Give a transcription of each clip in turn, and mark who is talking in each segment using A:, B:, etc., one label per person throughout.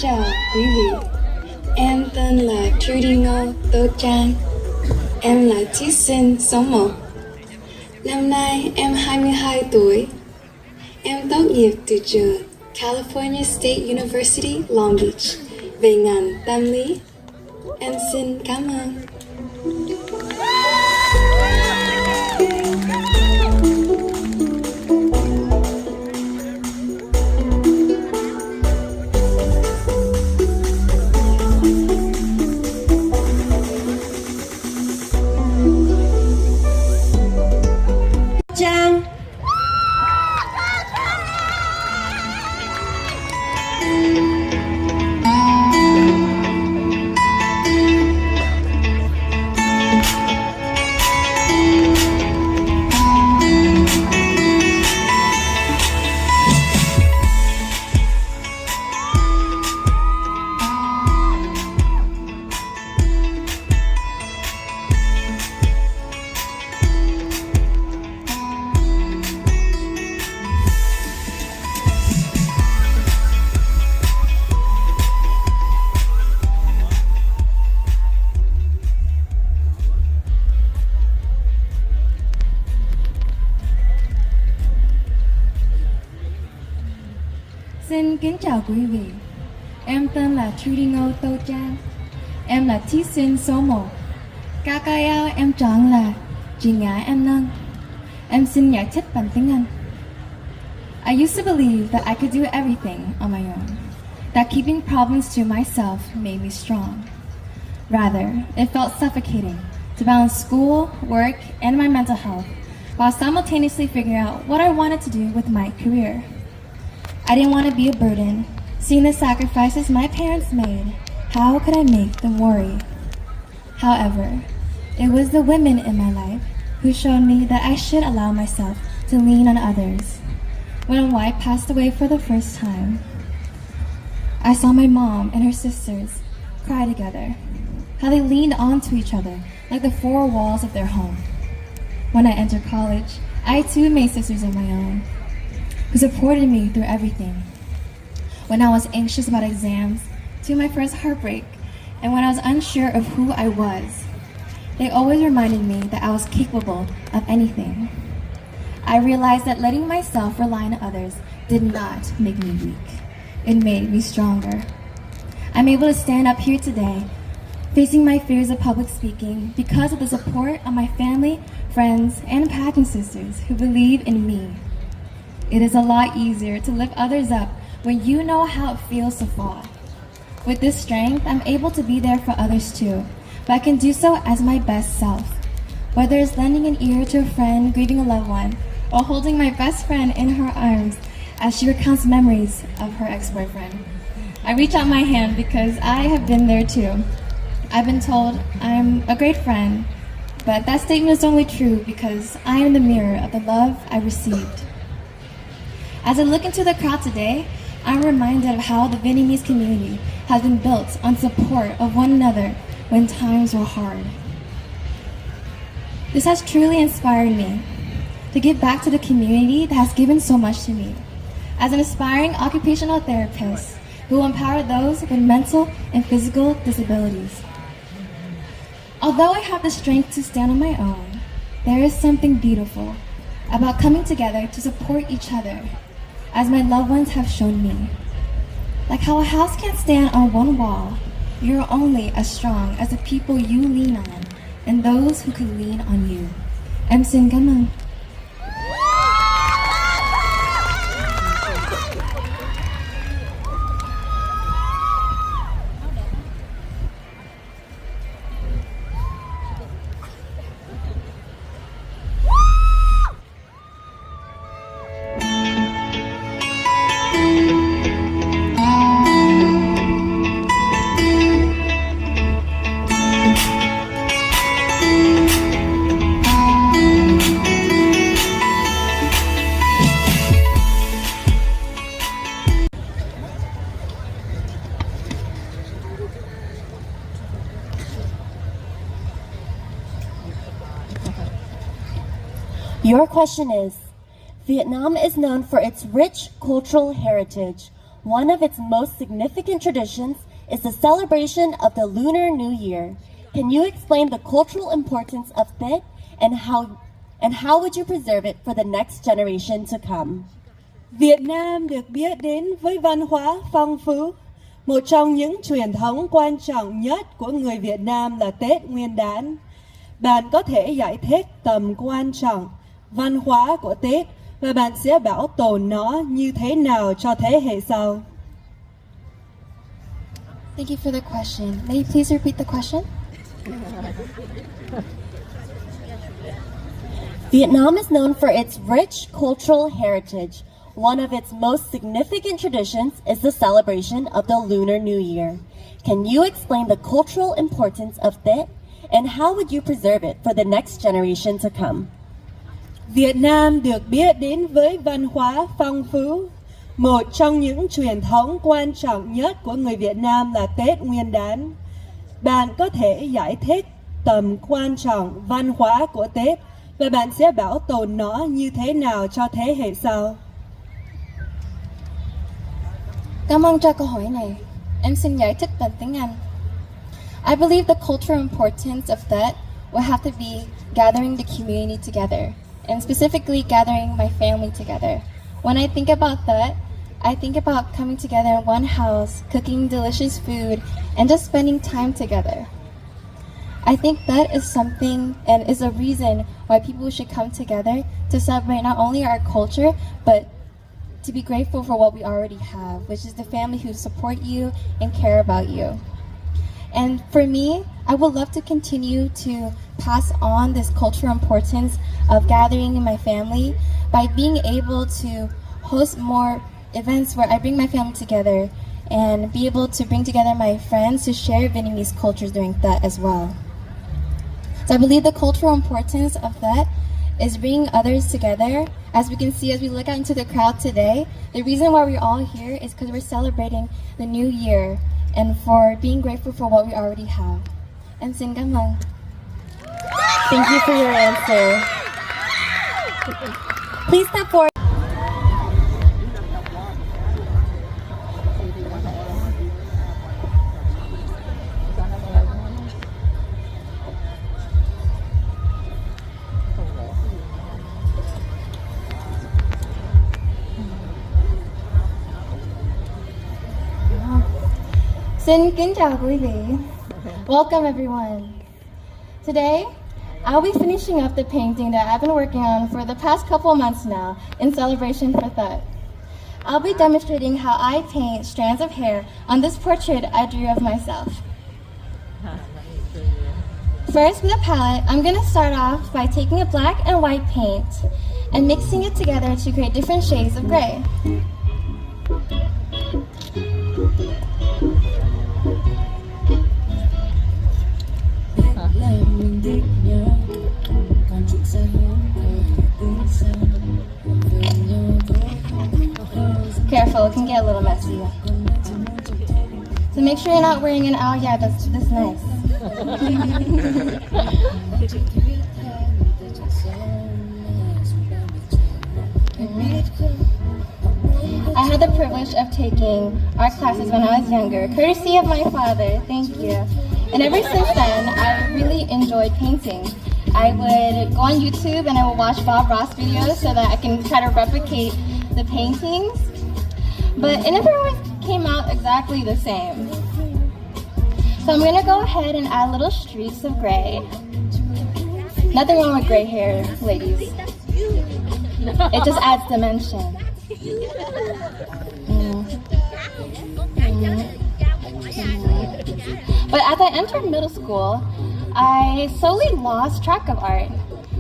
A: chào quý vị. Em tên là Trudie Ngô Tô Trang. Em là thí sinh số 1. Năm nay em 22 tuổi. Em tốt nghiệp từ trường California State University, Long Beach về ngành tâm lý. Em xin cảm ơn.
B: Trang.
C: Xin kính chào quý vị. Em tên là Trudie Ngô Tô Trang. Em là thí sinh số 1. KKL em chọn là chị ngại em nâng. Em xin giải thích bằng tiếng Anh. I used to believe that I could do everything on my own, that keeping problems to myself made me strong. Rather, it felt suffocating to balance school, work, and my mental health while simultaneously figuring out what I wanted to do with my career. I didn't want to be a burden. Seeing the sacrifices my parents made, how could I make them worry? However, it was the women in my life who showed me that I should allow myself to lean on others. When White passed away for the first time, I saw my mom and her sisters cry together, how they leaned onto each other like the four walls of their home. When I entered college, I too made sisters of my own, who supported me through everything. When I was anxious about exams, to my first heartbreak, and when I was unsure of who I was, they always reminded me that I was capable of anything. I realized that letting myself rely on others did not make me weak. It made me stronger. I'm able to stand up here today, facing my fears of public speaking because of the support of my family, friends, and pageant sisters who believe in me. It is a lot easier to lift others up when you know how it feels to fall. With this strength, I'm able to be there for others too, but I can do so as my best self. Whether it's lending an ear to a friend grieving a loved one, or holding my best friend in her arms as she recounts memories of her ex-boyfriend. I reach out my hand because I have been there too. I've been told I'm a great friend, but that statement is only true because I am the mirror of the love I received. As I look into the crowd today, I'm reminded of how the Vietnamese community has been built on support of one another when times were hard. This has truly inspired me to give back to the community that has given so much to me. As an aspiring occupational therapist who will empower those with mental and physical disabilities. Although I have the strength to stand on my own, there is something beautiful about coming together to support each other, as my loved ones have shown me. Like how a house can't stand on one wall, you're only as strong as the people you lean on and those who can lean on you. Em xin cảm ơn.
B: Your question is, Vietnam is known for its rich cultural heritage. One of its most significant traditions is the celebration of the Lunar New Year. Can you explain the cultural importance of Tết and how would you preserve it for the next generation to come?
D: Việt Nam được biết đến với văn hóa phong phú. Một trong những truyền thống quan trọng nhất của người Việt Nam là Tết Nguyên đán. Bạn có thể giải thích tầm quan trọng văn hóa của Tết và bạn sẽ bảo tồn nó như thế nào cho thế hệ sau?
C: Thank you for the question. May you please repeat the question?
B: Vietnam is known for its rich cultural heritage. One of its most significant traditions is the celebration of the Lunar New Year. Can you explain the cultural importance of Tết and how would you preserve it for the next generation to come?
D: Việt Nam được biết đến với văn hóa phong phú. Một trong những truyền thống quan trọng nhất của người Việt Nam là Tết Nguyên đán. Bạn có thể giải thích tầm quan trọng văn hóa của Tết và bạn sẽ bảo tồn nó như thế nào cho thế hệ sau?
C: Cảm ơn cho câu hỏi này. Em xin giải thích bằng tiếng Anh. I believe the cultural importance of Tết will have to be gathering the community together, and specifically gathering my family together. When I think about Tết, I think about coming together in one house, cooking delicious food, and just spending time together. I think that is something and is a reason why people should come together to celebrate not only our culture, but to be grateful for what we already have, which is the family who support you and care about you. And for me, I would love to continue to pass on this cultural importance of gathering in my family by being able to host more events where I bring my family together and be able to bring together my friends to share Vietnamese cultures during that as well. So I believe the cultural importance of that is bringing others together. As we can see, as we look out into the crowd today, the reason why we're all here is because we're celebrating the new year and for being grateful for what we already have. And xin cảm ơn.
B: Thank you for your answer. Please step forward.
C: Xin kính chào quý vị. Welcome everyone. Today, I'll be finishing up the painting that I've been working on for the past couple months now in celebration for Tết. I'll be demonstrating how I paint strands of hair on this portrait I drew of myself. First, with a palette, I'm going to start off by taking a black and white paint and mixing it together to create different shades of gray. Careful, it can get a little messy. So make sure you're not wearing an yeah, that's nice. I had the privilege of taking art classes when I was younger, courtesy of my father, thank you. And ever since then, I really enjoyed painting. I would go on YouTube and I would watch Bob Ross videos so that I can try to replicate the paintings. But it never always came out exactly the same. So I'm gonna go ahead and add little streaks of gray. Nothing wrong with gray hair, ladies. It just adds dimension. But as I entered middle school, I slowly lost track of art.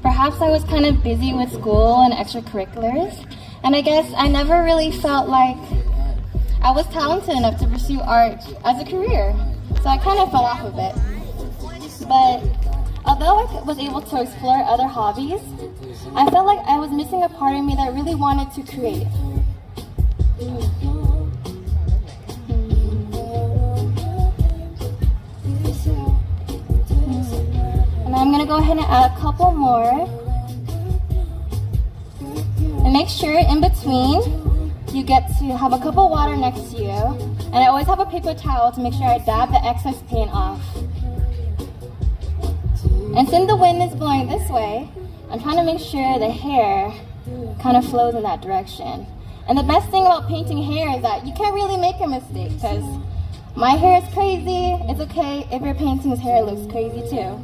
C: Perhaps I was kind of busy with school and extracurriculars, and I guess I never really felt like I was talented enough to pursue art as a career. So I kind of fell off of it. But although I was able to explore other hobbies, I felt like I was missing a part of me that really wanted to create. And I'm gonna go ahead and add a couple more. And make sure in between
E: you get to have a cup of water next to you, and I always have a paper towel to make sure I dab the excess paint off. And since the wind is blowing this way, I'm trying to make sure the hair kind of flows in that direction. And the best thing about painting hair is that you can't really make a mistake, because my hair is crazy. It's okay if your painting's hair looks crazy too.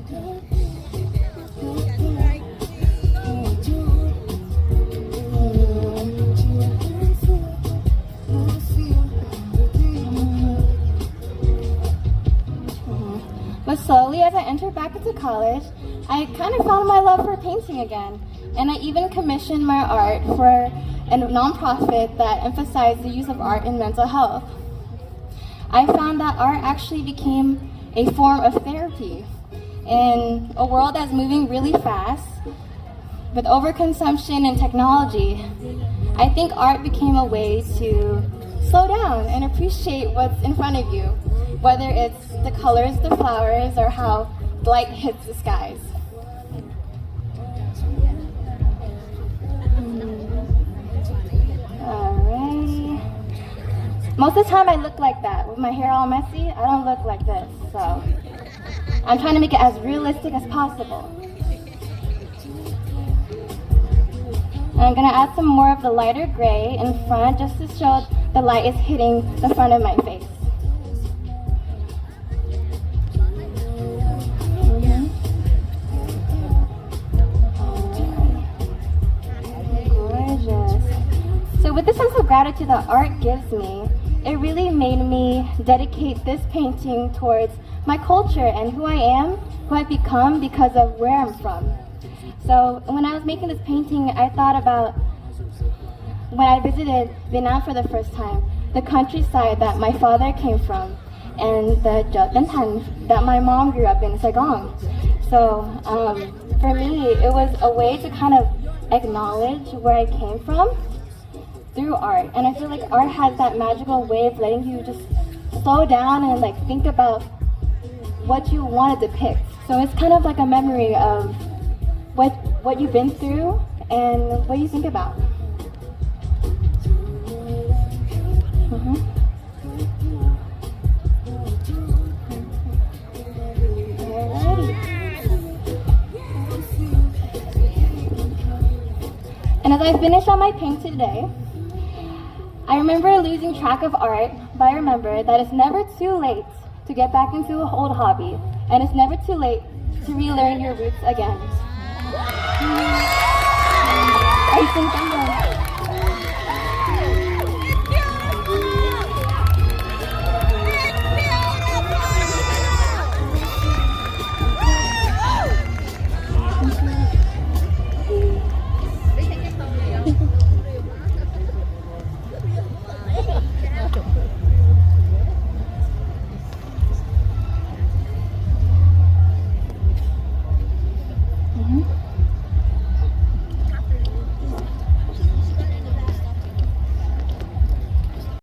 E: But slowly, as I entered back into college, I kind of found my love for painting again. And I even commissioned my art for a nonprofit that emphasized the use of art in mental health. I found that art actually became a form of therapy. In a world that's moving really fast, with overconsumption and technology, I think art became a way to slow down and appreciate what's in front of you, whether it's the colors, the flowers, or how light hits the skies. Alrighty. Most of the time I look like that. With my hair all messy, I don't look like this, so I'm trying to make it as realistic as possible. And I'm gonna add some more of the lighter gray in front just to show the light is hitting the front of my face. So with the sense of gratitude that art gives me, it really made me dedicate this painting towards my culture and who I am, who I've become because of where I'm from. So when I was making this painting, I thought about when I visited Vietnam for the first time, the countryside that my father came from, and the chợ Tân Thành that my mom grew up in Saigon. So for me, it was a way to kind of acknowledge where I came from through art. And I feel like art has that magical way of letting you just slow down and like think about what you want to depict. So it's kind of like a memory of what you've been through and what you think about. Alrighty. And as I finish on my paint today, I remember losing track of art, but I remember that it's never too late to get back into an old hobby, and it's never too late to relearn your roots again. Ay,